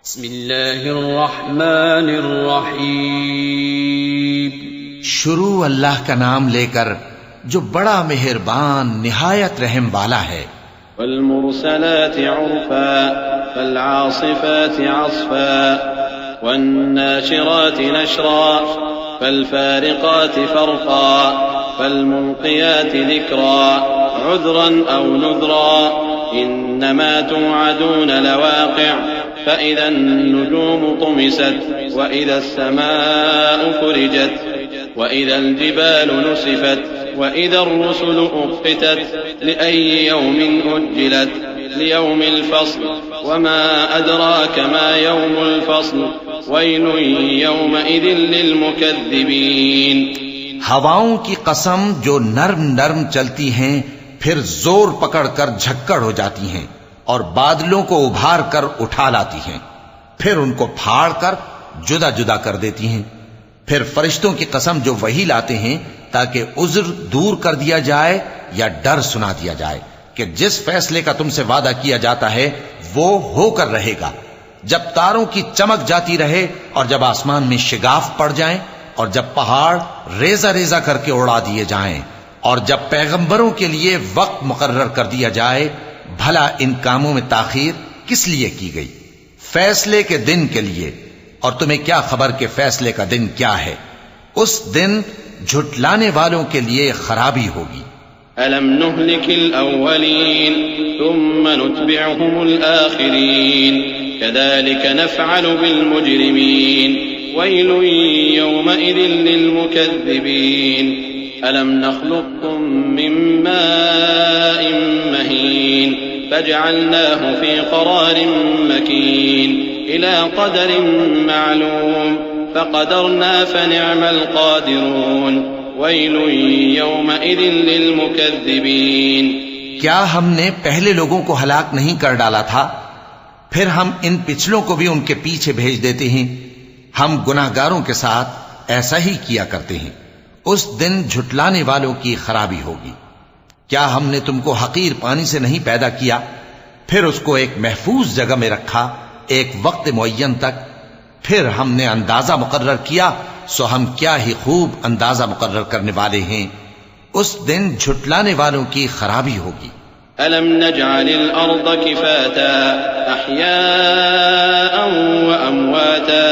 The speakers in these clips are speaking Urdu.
بسم اللہ الرحمن الرحیم. شروع اللہ کا نام لے کر جو بڑا مہربان نہایت رحم والا ہے. والمرسلات عرفا فالعاصفات عصفا والناشرات نشرا فالفارقات فرقا فالملقيات ذكرا عذرا أو نذرا إنما توعدون لواقع فإذا النجوم طمست وإذا السماء فرجت وإذا الجبال نسفت وإذا الرسل أقتت لأي يوم أجلت ليوم الفصل وما أدراك ما يوم الفصل ويل يومئذ للمكذبين. ہواؤں کی قسم جو نرم نرم چلتی ہیں پھر زور پکڑ کر جھکڑ ہو جاتی ہیں اور بادلوں کو ابھار کر اٹھا لاتی ہیں پھر ان کو پھاڑ کر جدا جدا کر دیتی ہیں. پھر فرشتوں کی قسم جو وحی لاتے ہیں تاکہ عذر دور کر دیا جائے یا ڈر سنا دیا جائے کہ جس فیصلے کا تم سے وعدہ کیا جاتا ہے وہ ہو کر رہے گا. جب تاروں کی چمک جاتی رہے اور جب آسمان میں شگاف پڑ جائیں اور جب پہاڑ ریزہ ریزہ کر کے اڑا دیے جائیں اور جب پیغمبروں کے لیے وقت مقرر کر دیا جائے. بھلا ان کاموں میں تاخیر کس لیے کی گئی؟ فیصلے کے دن کے لیے. اور تمہیں کیا خبر کہ فیصلے کا دن کیا ہے؟ اس دن جھٹلانے والوں کے لیے خرابی ہوگی. أَلَمْ نُهْلِكِ الْأَوَّلِينَ ثُمَّ نُتْبِعُهُمُ الْآخِرِينَ كَذَلِكَ نَفْعَلُ بِالْمُجْرِمِينَ وَيْلٌ يَوْمَئِذٍ لِلْمُكَذِّبِينَ. أَلَمْ نَخْلُقكُّم مِّن مَّاءٍ مَّهِينٍ فَجَعَلْنَاهُ فِي قَرَارٍ مَّكِينٍ إِلَى قَدَرٍ مَّعْلُومٍ فَقَدَرْنَا فَنِعْمَ الْقَادِرُونَ. وَيْلٌ يَوْمَئِذٍ لِلْمُكَذِّبِينَ. کیا ہم نے پہلے لوگوں کو ہلاک نہیں کر ڈالا تھا؟ پھر ہم ان پچھلوں کو بھی ان کے پیچھے بھیج دیتے ہیں. ہم گناہگاروں کے ساتھ ایسا ہی کیا کرتے ہیں. اس دن جھٹلانے والوں کی خرابی ہوگی. کیا ہم نے تم کو حقیر پانی سے نہیں پیدا کیا پھر اس کو ایک محفوظ جگہ میں رکھا ایک وقت معین تک؟ پھر ہم نے اندازہ مقرر کیا سو ہم کیا ہی خوب اندازہ مقرر کرنے والے ہیں. اس دن جھٹلانے والوں کی خرابی ہوگی. أَلَمْ نَجْعَلِ الْأَرْضَ كِفَاتًا أَحْيَاءً وَأَمْوَاتًا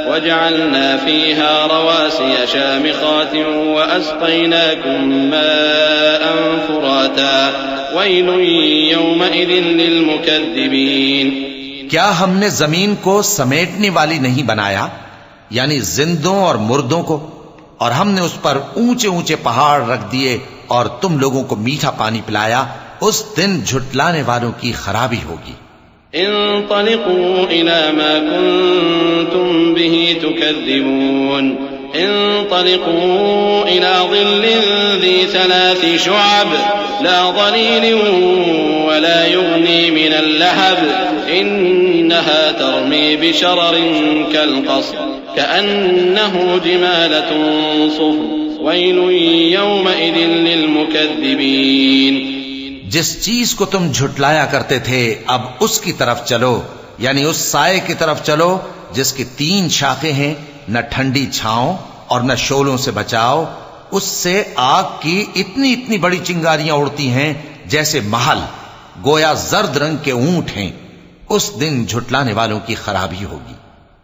وَجَعَلْنَا فِيهَا رَوَاسِيَ شَامِخَاتٍ وَأَسْقَيْنَاكُم مَّاءً فُرَاتًا وَيْلٌ يَوْمَئِذٍ لِلْمُكَذِّبِينَ. کیا ہم نے زمین کو سمیٹنے والی نہیں بنایا یعنی زندوں اور مردوں کو؟ اور ہم نے اس پر اونچے اونچے پہاڑ رکھ دیے اور تم لوگوں کو میٹھا پانی پلایا. اس دن جھٹلانے والوں کی خرابی ہوگی. انطلقوا إلى ما كنتم به تكذبون. انطلقوا إلى ظل ذي 3 شعب لا ظليل ولا يغني من اللهب إنها ترمي بشرر كالقصر كأنه جمالة صفر ويل يومئذ للمكذبين. جس چیز کو تم جھٹلایا کرتے تھے اب اس کی طرف چلو یعنی اس سائے کی طرف چلو جس کی 3 شاخیں ہیں. نہ ٹھنڈی چھاؤں اور نہ شعلوں سے بچاؤ. اس سے آگ کی اتنی اتنی بڑی چنگاریاں اڑتی ہیں جیسے محل گویا زرد رنگ کے اونٹ ہیں. اس دن جھٹلانے والوں کی خرابی ہوگی.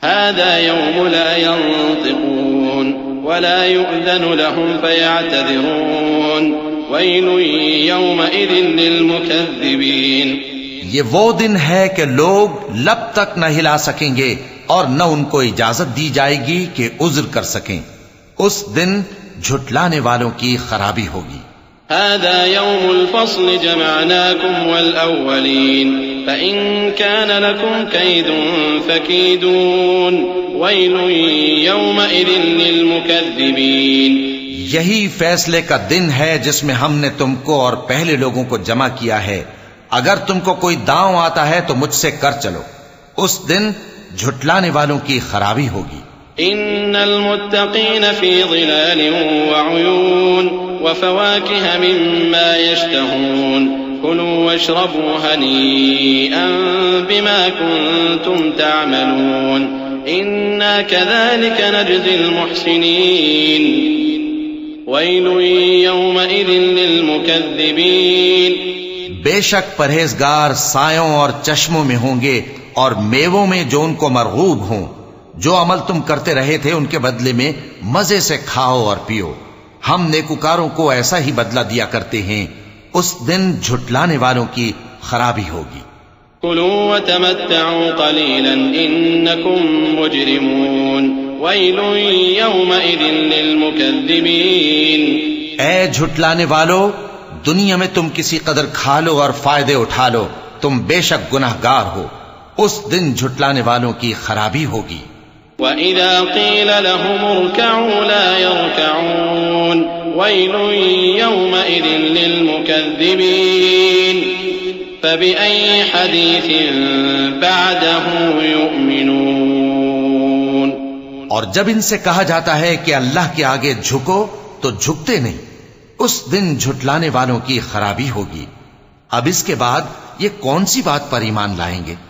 هذا يوم لا ينطقون ولا يؤذن لهم فيعتذرون ويل يومئذ للمكذبين. یہ وہ دن ہے کہ لوگ لب تک نہ ہلا سکیں گے اور نہ ان کو اجازت دی جائے گی کہ عذر کر سکیں. اس دن جھٹلانے والوں کی خرابی ہوگی. هذا يوم الفصل جمعناكم والأولين فإن كان لكم كيد فكيدون ويل يومئذ للمكذبين. یہی فیصلے کا دن ہے جس میں ہم نے تم کو اور پہلے لوگوں کو جمع کیا ہے. اگر تم کو کوئی داؤں آتا ہے تو مجھ سے کر چلو. اس دن جھٹلانے والوں کی خرابی ہوگی. ان المتقین فی ظلال وعیون وفواکہ مما یشتہون كلوا واشربوا هنيئا بما كنتم تعملون إنا كذلك نجزي المحسنين ويل يومئذ للمكذبين بے شک پرہیزگار سایوں اور چشموں میں ہوں گے اور میووں میں جو ان کو مرغوب ہوں. جو عمل تم کرتے رہے تھے ان کے بدلے میں مزے سے کھاؤ اور پیو. ہم نیکوکاروں کو ایسا ہی بدلہ دیا کرتے ہیں. اس دن جھٹلانے والوں کی خرابی ہوگی. كلوا وتمتعوا قليلا إنكم مجرمون ويل يومئذ للمكذبين. اے جھٹلانے والو، دنیا میں تم کسی قدر کھا لو اور فائدے اٹھا لو، تم بے شک گناہگار ہو. اس دن جھٹلانے والوں کی خرابی ہوگی. وَإِذَا قِيلَ لَهُمُ ارْكَعُوا لَا يَرْكَعُونَ وَيْلٌ يَوْمَئِذٍ لِّلْمُكَذِّبِينَ فَبِأَيِّ حَدِيثٍ بَعْدَهُ يُؤْمِنُونَ. اور جب ان سے کہا جاتا ہے کہ اللہ کے آگے جھکو تو جھکتے نہیں. اس دن جھٹلانے والوں کی خرابی ہوگی. اب اس کے بعد یہ کون سی بات پر ایمان لائیں گے؟